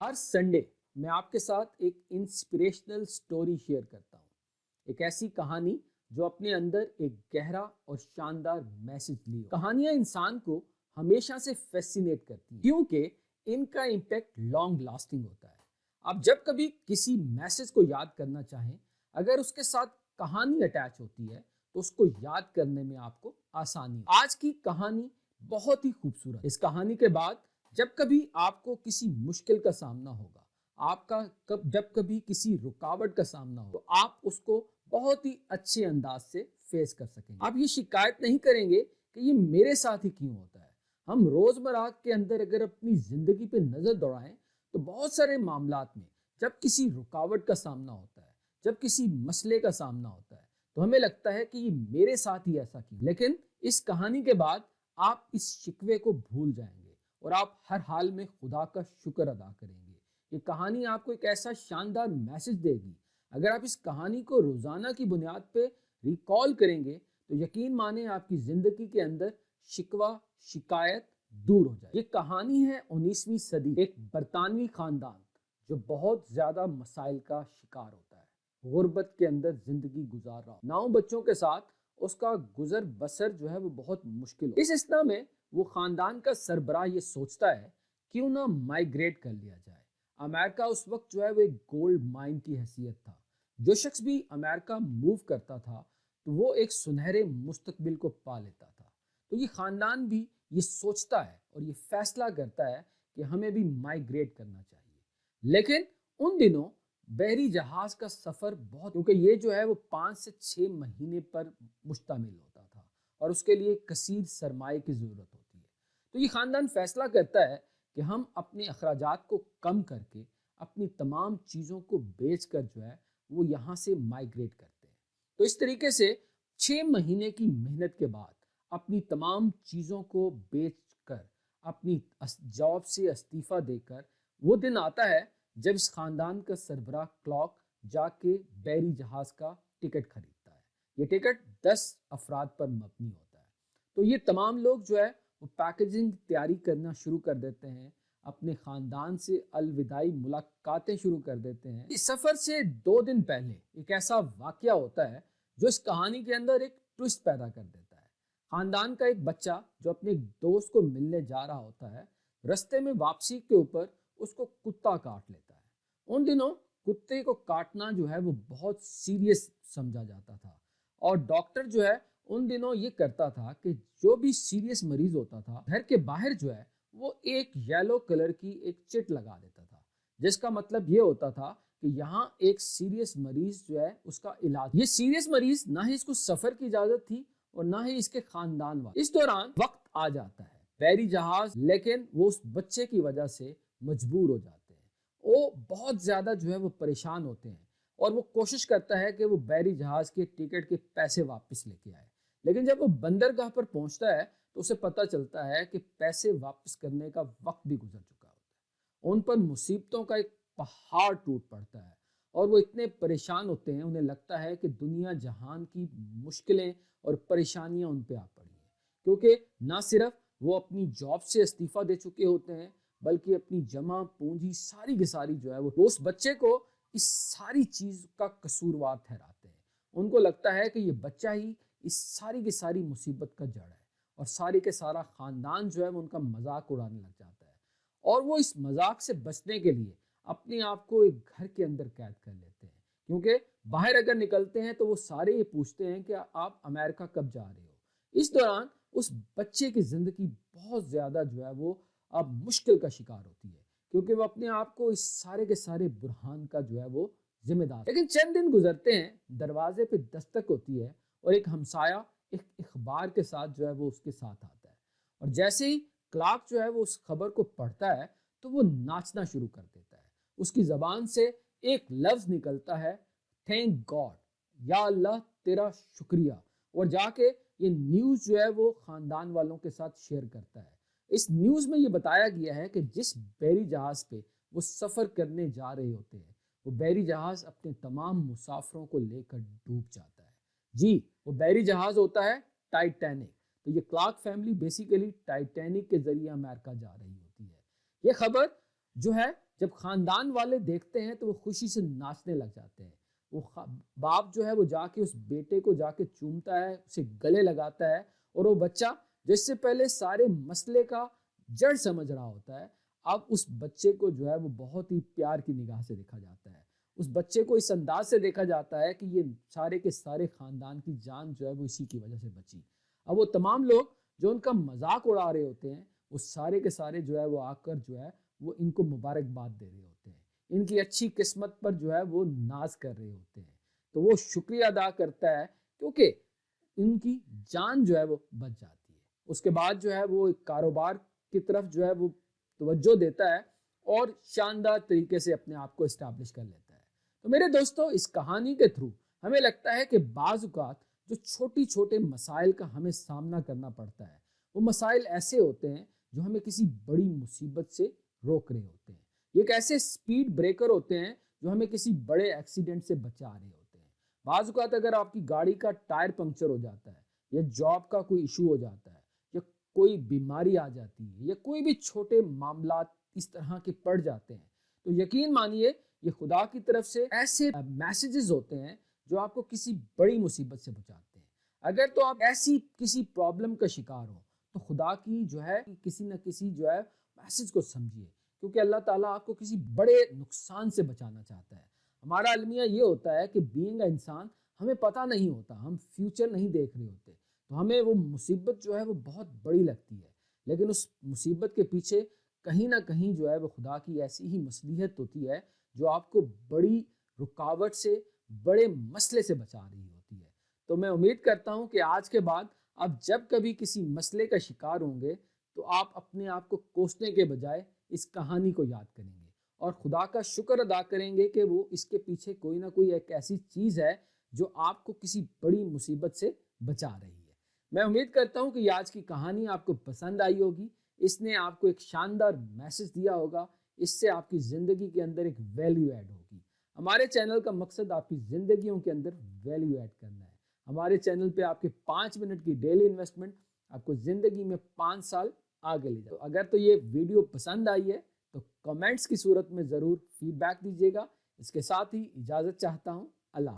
ہر Sunday میں آپ کے ساتھ ایک انسپریشنل سٹوری شیئر کرتا ہوں، ایک ایسی کہانی جو اپنے اندر ایک گہرا اور شاندار میسج لی ہو۔ کہانیاں انسان کو ہمیشہ سے فیسینیٹ کرتی ہیں کیونکہ ان کا امپیکٹ لانگ لاسٹنگ ہوتا ہے۔ آپ جب کبھی کسی میسج کو یاد کرنا چاہیں، اگر اس کے ساتھ کہانی اٹیچ ہوتی ہے تو اس کو یاد کرنے میں آپ کو آسانی ہوتی ہے۔ آج کی کہانی بہت ہی خوبصورت ہے۔ اس کہانی کے بعد جب کبھی آپ کو کسی مشکل کا سامنا ہوگا، جب کبھی کسی رکاوٹ کا سامنا ہوگا، تو آپ اس کو بہت ہی اچھے انداز سے فیس کر سکیں گے۔ آپ یہ شکایت نہیں کریں گے کہ یہ میرے ساتھ ہی کیوں ہوتا ہے۔ ہم روزمرہ کے اندر اگر اپنی زندگی پہ نظر دوڑائیں تو بہت سارے معاملات میں جب کسی رکاوٹ کا سامنا ہوتا ہے، جب کسی مسئلے کا سامنا ہوتا ہے، تو ہمیں لگتا ہے کہ یہ میرے ساتھ ہی ایسا کیوں۔ لیکن اس کہانی کے بعد آپ اس شکوے کو بھول جائیں گے اور آپ ہر حال میں خدا کا شکر ادا کریں گے۔ یہ کہانی آپ کو ایک ایسا شاندار میسج دے گی۔ اگر آپ اس کہانی کو روزانہ کی بنیاد پہ ریکال کریں گے تو یقین مانیں آپ کی زندگی کے اندر شکوہ شکایت دور ہو جائے۔ یہ کہانی ہے 19ویں صدی ایک برطانوی خاندان جو بہت زیادہ مسائل کا شکار ہوتا ہے، غربت کے اندر زندگی گزار رہا، 9 بچوں کے ساتھ اس کا گزر بسر جو ہے وہ بہت مشکل ہو۔ اس اسنا میں وہ خاندان کا سربراہ یہ سوچتا ہے کیوں نہ مائیگریٹ کر لیا جائے۔ امریکہ اس وقت جو ہے وہ ایک گولڈ مائن کی حیثیت تھا۔ جو شخص بھی امریکہ موو کرتا تھا تو وہ ایک سنہرے مستقبل کو پا لیتا تھا۔ تو یہ خاندان بھی یہ سوچتا ہے اور یہ فیصلہ کرتا ہے کہ ہمیں بھی مائیگریٹ کرنا چاہیے۔ لیکن ان دنوں بحری جہاز کا سفر کیونکہ یہ جو ہے وہ 5 سے 6 مہینے پر مشتمل ہوتا تھا اور اس کے لیے کثیر سرمایہ کی ضرورت ہوتی ہے۔ تو یہ خاندان فیصلہ کرتا ہے کہ ہم اپنے اخراجات کو کم کر کے اپنی تمام چیزوں کو بیچ کر جو ہے وہ یہاں سے مائیگریٹ کرتے ہیں۔ تو اس طریقے سے 6 مہینے کی محنت کے بعد اپنی تمام چیزوں کو بیچ کر اپنی جاب سے استعفیٰ دے کر وہ دن آتا ہے جب اس خاندان کا سربراہ کلاک جا کے بحری جہاز کا ٹکٹ خریدتا ہے۔ یہ ٹکٹ 10 افراد پر مبنی ہوتا ہے۔ تو یہ تمام لوگ جو ہے وہ پیکیجنگ تیاری کرنا شروع کر دیتے ہیں، اپنے خاندان سے الوداعی ملاقاتیں شروع کر دیتے ہیں۔ اس سفر سے 2 دن پہلے ایک ایسا واقعہ ہوتا ہے جو اس کہانی کے اندر ایک ٹوسٹ پیدا کر دیتا ہے۔ خاندان کا ایک بچہ جو اپنے ایک دوست کو ملنے جا رہا ہوتا ہے، رستے میں واپسی کے اوپر اس کو کتا کاٹ لیتا ہے۔ ان دنوں کتے کو کاٹنا جو ہے وہ بہت سیریس سمجھا جاتا تھا اور ڈاکٹر جو ہے ان دنوں یہ کرتا تھا کہ جو بھی سیریس مریض ہوتا تھا گھر کے باہر جو ہے وہ ایک یلو کلر کی ایک چٹ لگا دیتا تھا، جس کا مطلب یہ ہوتا تھا کہ یہاں ایک سیریس مریض جو ہے اس کا علاج۔ یہ سیریس مریض نہ ہی اس کو سفر کی اجازت تھی اور نہ ہی اس کے خاندان والے۔ اس دوران وقت آ جاتا ہے بحری جہاز، لیکن وہ اس بچے کی وجہ سے مجبور ہو جاتے ہیں۔ وہ بہت زیادہ جو ہے وہ پریشان ہوتے ہیں اور وہ کوشش کرتا ہے کہ وہ بحری جہاز کے ٹکٹ کے پیسے واپس لے کے آئے۔ لیکن جب وہ بندرگاہ پر پہنچتا ہے تو اسے پتہ چلتا ہے کہ پیسے واپس کرنے کا وقت بھی گزر چکا ہوتا ہے۔ ان پر مصیبتوں کا ایک پہاڑ ٹوٹ پڑتا ہے اور وہ اتنے پریشان ہوتے ہیں، انہیں لگتا ہے کہ دنیا جہان کی مشکلیں اور پریشانیاں ان پہ آ پڑی ہیں، کیونکہ نہ صرف وہ اپنی جاب سے استعفیٰ دے چکے ہوتے ہیں بلکہ اپنی جمع پونجی ساری کی ساری جو ہے وہ اس بچے کو اس ساری چیز کا قصوروار ٹھہراتے ہیں۔ ان کو لگتا ہے کہ یہ بچہ ہی اس ساری کی ساری مصیبت کا جڑ ہے اور ساری کے سارا خاندان جو ہے وہ ان کا مذاق اڑانے لگ جاتا ہے اور وہ اس مذاق سے بچنے کے لیے اپنے آپ کو ایک گھر کے اندر قید کر لیتے ہیں، کیونکہ باہر اگر نکلتے ہیں تو وہ سارے یہ پوچھتے ہیں کہ آپ امریکہ کب جا رہے ہو۔ اس دوران اس بچے کی زندگی بہت زیادہ جو ہے وہ اب مشکل کا شکار ہوتی ہے، کیونکہ وہ اپنے آپ کو اس سارے کے سارے برہان کا جو ہے وہ ذمہ دار۔ لیکن چند دن گزرتے ہیں، دروازے پہ دستک ہوتی ہے اور ایک ہمسایہ ایک اخبار کے ساتھ جو ہے وہ اس کے ساتھ آتا ہے اور جیسے ہی کلارک جو ہے وہ اس خبر کو پڑھتا ہے تو وہ ناچنا شروع کر دیتا ہے۔ اس کی زبان سے ایک لفظ نکلتا ہے، تھینک گاڈ، یا اللہ تیرا شکریہ، اور جا کے یہ نیوز جو ہے وہ خاندان والوں کے ساتھ شیئر کرتا ہے۔ اس نیوز میں یہ بتایا گیا ہے کہ جس بحری جہاز پہ وہ سفر کرنے جا رہے ہوتے ہیں وہ بحری جہاز اپنے تمام مسافروں کو لے کر ڈوب جاتا ہے۔ جی، وہ بحری جہاز ہوتا ہے ٹائٹینک۔ تو یہ کلارک فیملی بیسیکلی ٹائٹینک کے ذریعے امریکہ جا رہی ہوتی ہے۔ یہ خبر جو ہے جب خاندان والے دیکھتے ہیں تو وہ خوشی سے ناچنے لگ جاتے ہیں. وہ باپ جو ہے وہ جا کے اس بیٹے کو جا کے چومتا ہے, اسے گلے لگاتا ہے, اور وہ بچہ جس سے پہلے سارے مسئلے کا جڑ سمجھ رہا ہوتا ہے, اب اس بچے کو جو ہے وہ بہت ہی پیار کی نگاہ سے دیکھا جاتا ہے. اس بچے کو اس انداز سے دیکھا جاتا ہے کہ یہ سارے کے سارے خاندان کی جان جو ہے وہ اسی کی وجہ سے بچی. اب وہ تمام لوگ جو ان کا مذاق اڑا رہے ہوتے ہیں وہ سارے کے سارے جو ہے وہ آ کر جو ہے وہ ان کو مبارکباد دے رہے ہوتے ہیں, ان کی اچھی قسمت پر جو ہے وہ ناز کر رہے ہوتے ہیں. تو وہ شکریہ ادا کرتا ہے کیونکہ ان کی جان جو ہے وہ بچ جاتی ہے. اس کے بعد جو ہے وہ ایک کاروبار کی طرف جو ہے وہ توجہ دیتا ہے اور شاندار طریقے سے اپنے آپ کو اسٹیبلش کر لیتا ہے. تو میرے دوستو, اس کہانی کے تھرو ہمیں لگتا ہے کہ بعض اوقات جو چھوٹی چھوٹے مسائل کا ہمیں سامنا کرنا پڑتا ہے وہ مسائل ایسے ہوتے ہیں جو ہمیں کسی بڑی مصیبت سے روک رہے ہوتے ہیں. یہ ایک ایسے سپیڈ بریکر ہوتے ہیں جو ہمیں کسی بڑے ایکسیڈنٹ سے بچا رہے ہوتے ہیں. بعض اوقات اگر آپ کی گاڑی کا ٹائر پنکچر ہو جاتا ہے, یا جاب کا کوئی ایشو ہو جاتا ہے, یا کوئی بیماری آ جاتی ہے, یا کوئی بھی چھوٹے معاملات اس طرح کے پڑ جاتے ہیں, تو یقین مانیے یہ خدا کی طرف سے ایسے میسیجز ہوتے ہیں جو آپ کو کسی بڑی مصیبت سے بچاتے ہیں. اگر تو آپ ایسی کسی پرابلم کا شکار ہو تو خدا کی جو ہے کسی نہ کسی جو ہے میسیج کو سمجھیے, کیونکہ اللہ تعالیٰ آپ کو کسی بڑے نقصان سے بچانا چاہتا ہے. ہمارا المیہ یہ ہوتا ہے کہ بینگ اے انسان ہمیں پتہ نہیں ہوتا, ہم فیوچر نہیں دیکھ رہے ہوتے, تو ہمیں وہ مصیبت جو ہے وہ بہت بڑی لگتی ہے, لیکن اس مصیبت کے پیچھے کہیں نہ کہیں جو ہے وہ خدا کی ایسی ہی مصلحت ہوتی ہے جو آپ کو بڑی رکاوٹ سے, بڑے مسئلے سے بچا رہی ہوتی ہے. تو میں امید کرتا ہوں کہ آج کے بعد آپ جب کبھی کسی مسئلے کا شکار ہوں گے تو آپ اپنے آپ کو کوسنے کے بجائے اس کہانی کو یاد کریں گے اور خدا کا شکر ادا کریں گے کہ وہ اس کے پیچھے کوئی نہ کوئی ایک ایسی چیز ہے جو آپ کو کسی بڑی مصیبت سے بچا رہی ہے. میں امید کرتا ہوں کہ یہ آج کی کہانی آپ کو پسند آئی ہوگی, اس نے آپ کو ایک شاندار میسج دیا ہوگا, اس سے آپ کی زندگی کے اندر ایک ویلیو ایڈ ہوگی. ہمارے چینل کا مقصد آپ کی زندگیوں کے اندر ویلیو ایڈ کرنا ہے. ہمارے چینل پہ آپ کے 5 منٹ کی ڈیلی انویسٹمنٹ آپ کو زندگی میں 5 سال آگے لے جائے. اگر تو یہ ویڈیو پسند آئی ہے تو کمنٹس کی صورت میں ضرور فیڈ بیک دیجیے گا. اس کے ساتھ ہی اجازت چاہتا ہوں.